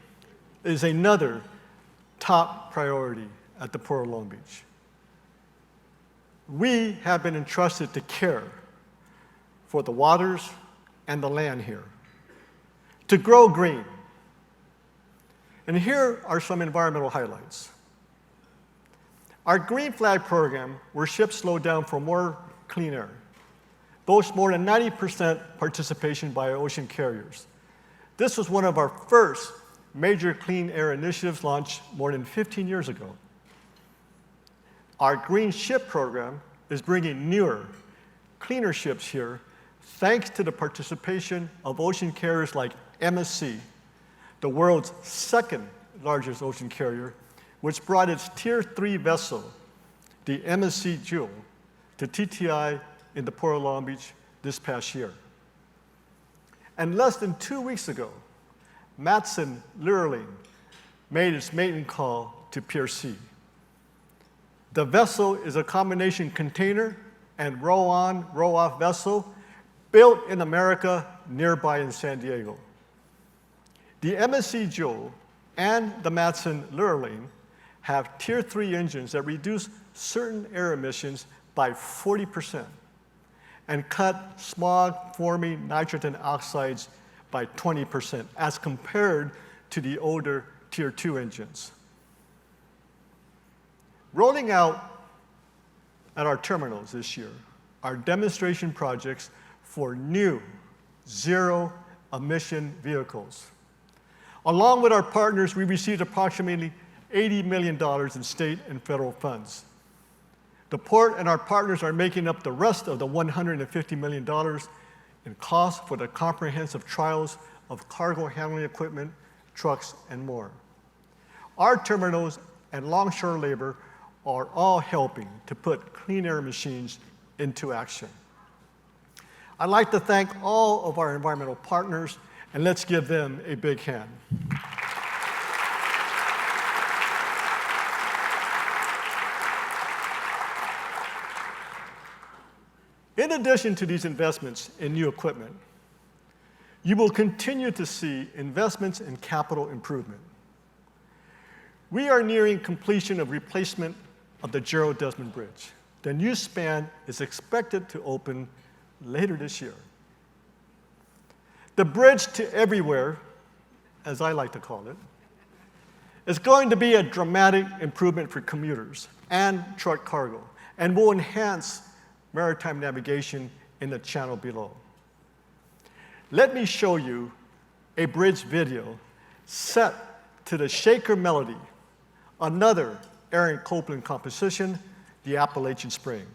is another top priority at the Port of Long Beach. We have been entrusted to care for the waters and the land here, to grow green, And here are some environmental highlights. Our Green Flag program, where ships slow down for more clean air, boasts more than 90% participation by ocean carriers. This was one of our first major clean air initiatives launched more than 15 years ago. Our Green Ship program is bringing newer, cleaner ships here thanks to the participation of ocean carriers like MSC, the world's second largest ocean carrier, which brought its Tier 3 vessel, the MSC Jewel, to TTI in the Port of Long Beach this past year. And less than 2 weeks ago, MATSON Lurline made its maiden call to Pier C. The vessel is a combination container and row-on, row-off vessel built in America nearby in San Diego. The MSC Jewel and the MATSON Lurline have Tier 3 engines that reduce certain air emissions by 40% and cut smog-forming nitrogen oxides by 20% as compared to the older Tier 2 engines. Rolling out at our terminals this year are demonstration projects for new zero-emission vehicles. Along with our partners, we received approximately $80 million in state and federal funds. The port and our partners are making up the rest of the $150 million in costs for the comprehensive trials of cargo handling equipment, trucks, and more. Our terminals and longshore labor are all helping to put clean air machines into action. I'd like to thank all of our environmental partners, and let's give them a big hand. In addition to these investments in new equipment, you will continue to see investments in capital improvement. We are nearing completion of replacement of the Gerald Desmond Bridge. The new span is expected to open later this year. The bridge to everywhere, as I like to call it, is going to be a dramatic improvement for commuters and truck cargo, and will enhance maritime navigation in the channel below. Let me show you a bridge video set to the Shaker Melody, another Aaron Copland composition, the Appalachian Spring.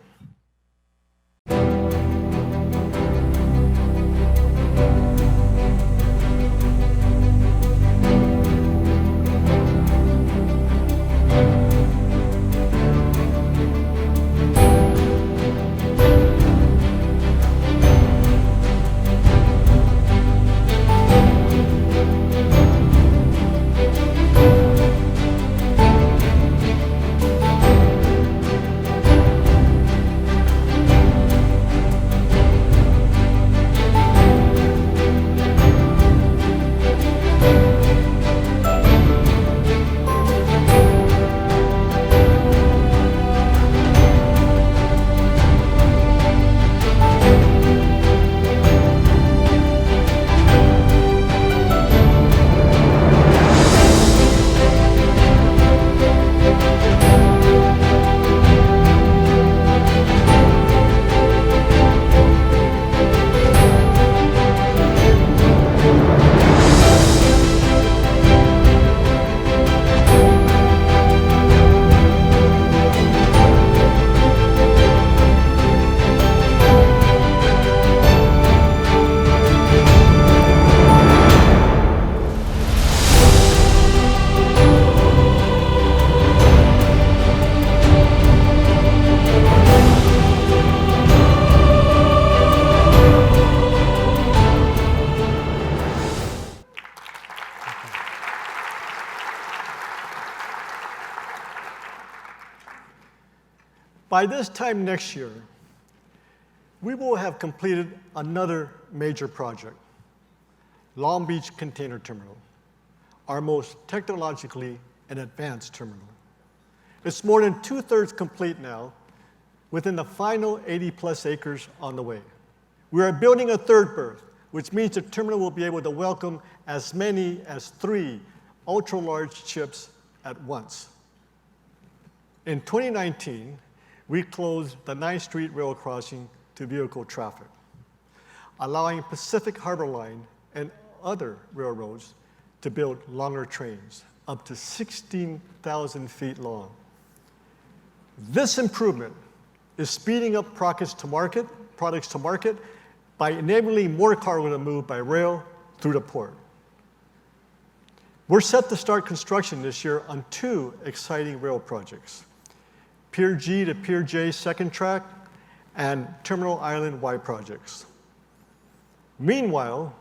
By this time next year, we will have completed another major project, Long Beach Container Terminal, our most technologically and advanced terminal. It's more than 2/3 complete now, within the final 80+ acres on the way. We are building a third berth, which means the terminal will be able to welcome as many as 3 ultra-large ships at once. In 2019, we closed the 9th Street Rail crossing to vehicle traffic, allowing Pacific Harbor Line and other railroads to build longer trains, up to 16,000 feet long. This improvement is speeding up products to market by enabling more cargo to move by rail through the port. We're set to start construction this year on 2 exciting rail projects, Pier G to Pier J second track and Terminal Island Y projects. Meanwhile,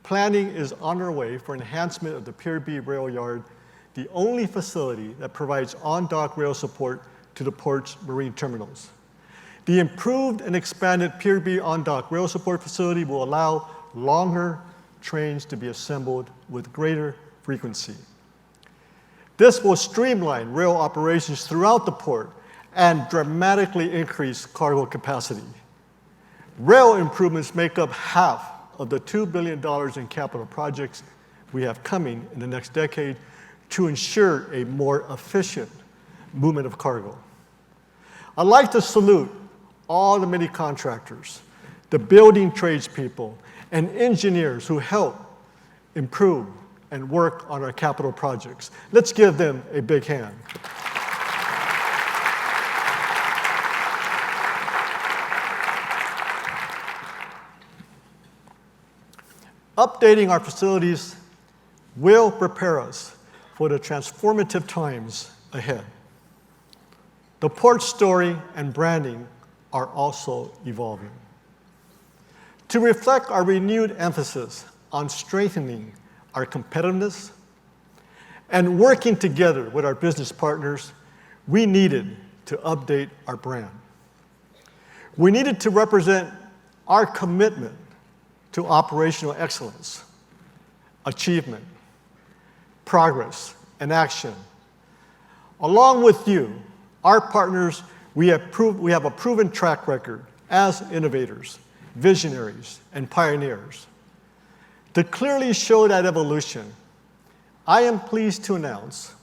planning is underway for enhancement of the Pier B rail yard, the only facility that provides on-dock rail support to the port's marine terminals. The improved and expanded Pier B on-dock rail support facility will allow longer trains to be assembled with greater frequency. This will streamline rail operations throughout the port and dramatically increase cargo capacity. Rail improvements make up half of the $2 billion in capital projects we have coming in the next decade to ensure a more efficient movement of cargo. I'd like to salute all the many contractors, the building tradespeople, and engineers who help improve and work on our capital projects. Let's give them a big hand. Updating our facilities will prepare us for the transformative times ahead. The port story and branding are also evolving. To reflect our renewed emphasis on strengthening our competitiveness and working together with our business partners, we needed to update our brand. We needed to represent our commitment to operational excellence, achievement, progress, and action. Along with you, our partners, we have a proven track record as innovators, visionaries, and pioneers. To clearly show that evolution, I am pleased to announce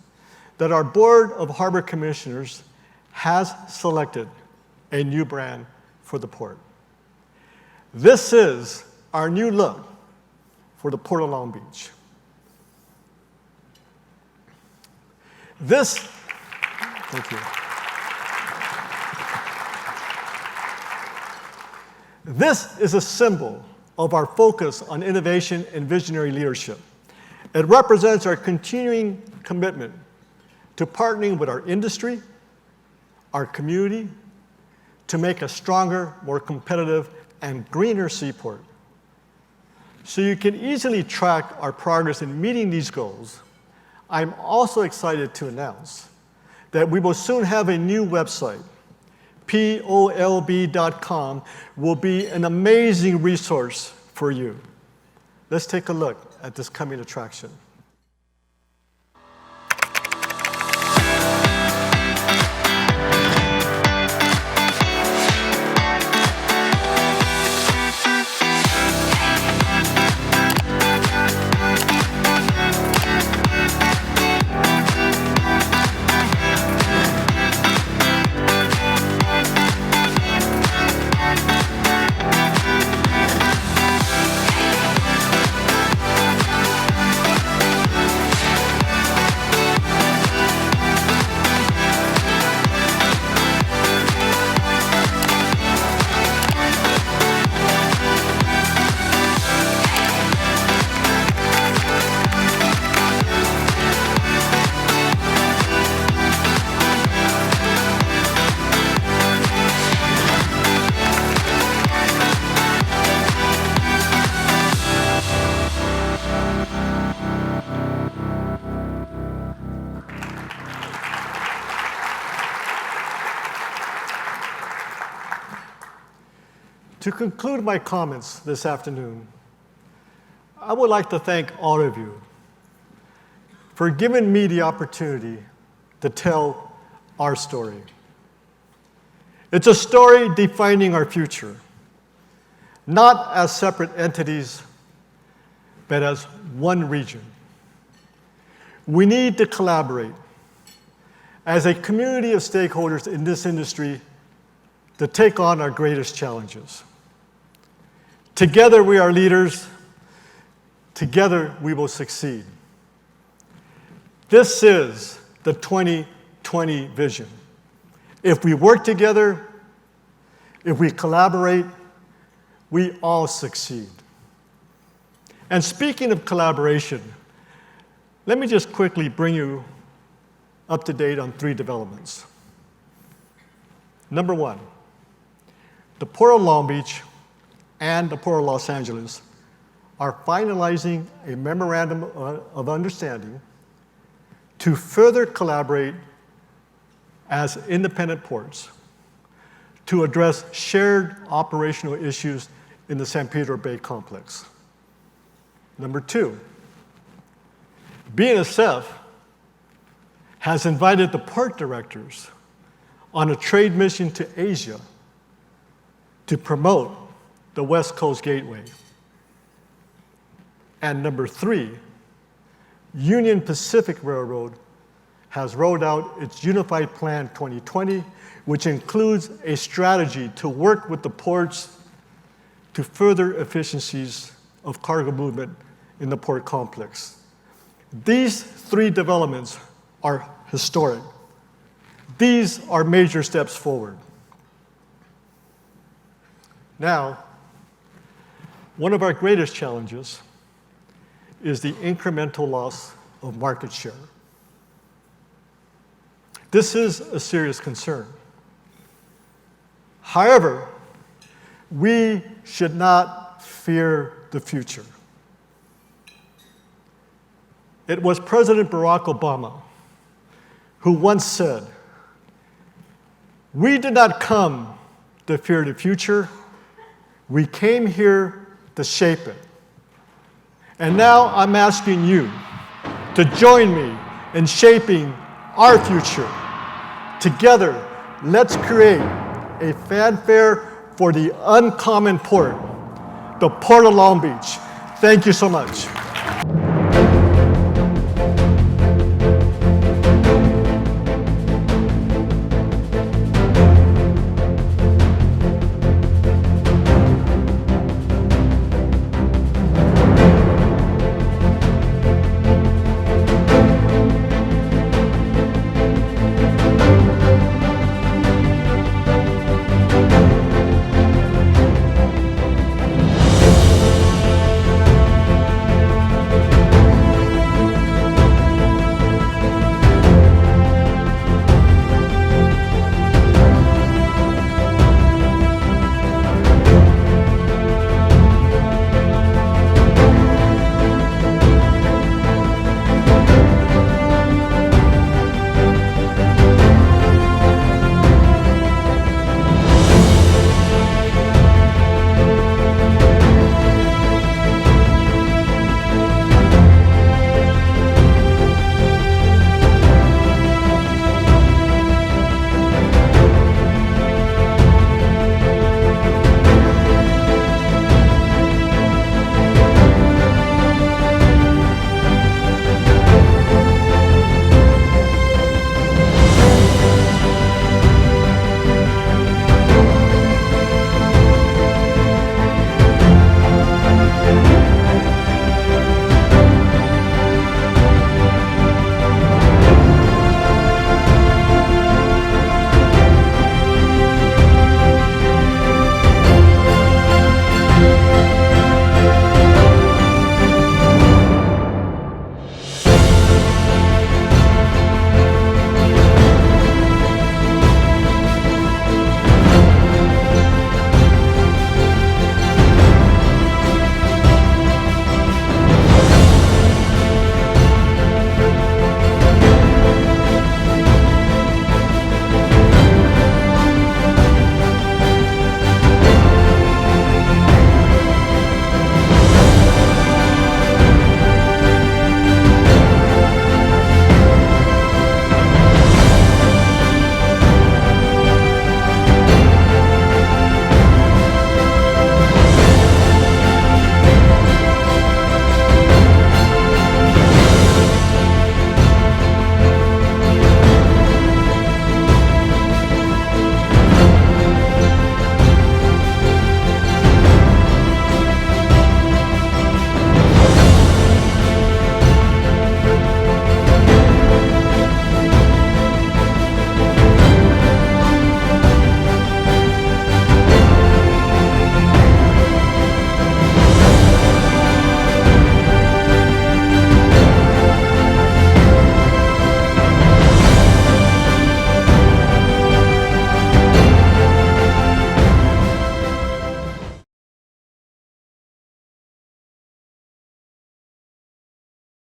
that our Board of Harbor Commissioners has selected a new brand for the port. This is our new look for the Port of Long Beach. Thank you. This is a symbol of our focus on innovation and visionary leadership. It represents our continuing commitment to partnering with our industry, our community, to make a stronger, more competitive, and greener seaport. So you can easily track our progress in meeting these goals, I'm also excited to announce that we will soon have a new website. POLB.com will be an amazing resource for you. Let's take a look at this coming attraction. To conclude my comments this afternoon, I would like to thank all of you for giving me the opportunity to tell our story. It's a story defining our future, not as separate entities, but as one region. We need to collaborate as a community of stakeholders in this industry to take on our greatest challenges. Together we are leaders. Together we will succeed. This is the 2020 vision. If we work together, if we collaborate, we all succeed. And speaking of collaboration, let me just quickly bring you up to date on 3 developments. Number 1, the Port of Long Beach and the Port of Los Angeles are finalizing a memorandum of understanding to further collaborate as independent ports to address shared operational issues in the San Pedro Bay complex. Number 2, BNSF has invited the port directors on a trade mission to Asia to promote the West Coast Gateway. And number 3, Union Pacific Railroad has rolled out its Unified Plan 2020, which includes a strategy to work with the ports to further efficiencies of cargo movement in the port complex. These 3 developments are historic. These are major steps forward. Now, one of our greatest challenges is the incremental loss of market share. This is a serious concern. However, we should not fear the future. It was President Barack Obama who once said, "We did not come to fear the future, we came here to shape it." And now I'm asking you to join me in shaping our future. Together, let's create a fanfare for the uncommon port, the Port of Long Beach. Thank you so much.